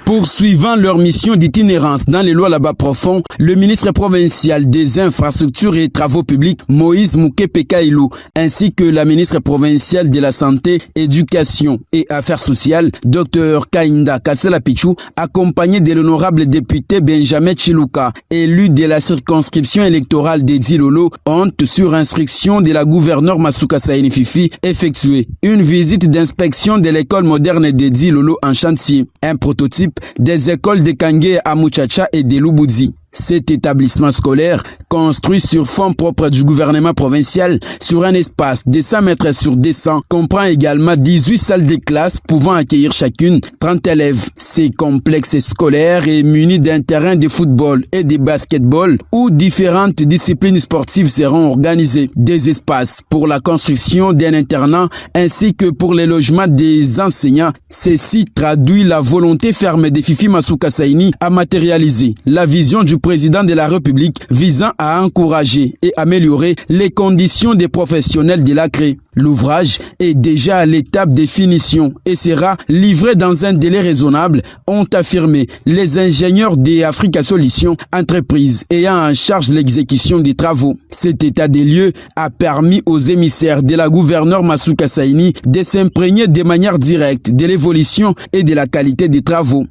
Poursuivant leur mission d'itinérance dans les lois là-bas profonds, le ministre provincial des Infrastructures et Travaux Publics, Moïse Mouké-Pekailou, ainsi que la ministre provinciale de la Santé, Éducation et Affaires sociales, Dr Kainda Kassela-Pichou, accompagné de l'honorable député Benjamin Chiluka, élu de la circonscription électorale des Dilolo, ont, sur instruction de la gouverneure Masuka Saini Fifi, effectué une visite d'inspection de l'école moderne des Dilolo en chantier, un prototype des écoles de Kangé à Muchacha et de Lubudzi. Cet établissement scolaire, construit sur fonds propres du gouvernement provincial sur un espace de 100 mètres sur 200, comprend également 18 salles de classe pouvant accueillir chacune 30 élèves. Ces complexes scolaires est muni d'un terrain de football et de basketball où différentes disciplines sportives seront organisées. Des espaces pour la construction d'un internat ainsi que pour les logements des enseignants. Ceci traduit la volonté ferme de Fifi Masuka Saini à matérialiser la vision du président de la République visant à encourager et améliorer les conditions des professionnels de la CRE. L'ouvrage est déjà à l'étape de finition et sera livré dans un délai raisonnable, ont affirmé les ingénieurs d'Africa Solutions, entreprise ayant en charge l'exécution des travaux. Cet état des lieux a permis aux émissaires de la gouverneure Masuka Saini de s'imprégner de manière directe de l'évolution et de la qualité des travaux.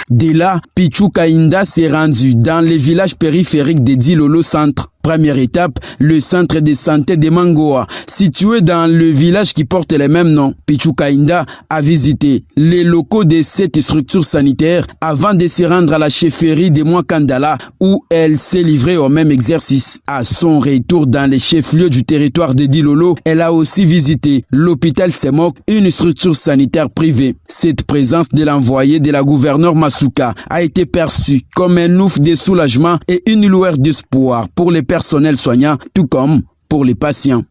De là, Pichou Kainda s'est rendu dans les villages périphériques de Dilolo Centre. Première étape, le centre de santé de Mangoa, situé dans le village qui porte le même nom. Pichou Kainda a visité les locaux de cette structure sanitaire avant de se rendre à la chefferie de Mwakandala où elle s'est livrée au même exercice. À son retour dans les chefs-lieux du territoire de Dilolo, elle a aussi visité l'hôpital Semok, une structure sanitaire privée. Cette présence de l'envoyé de la gouverneure Masuka a été perçue comme un ouf de soulagement et une lueur d'espoir pour les personnels soignants, tout comme pour les patients.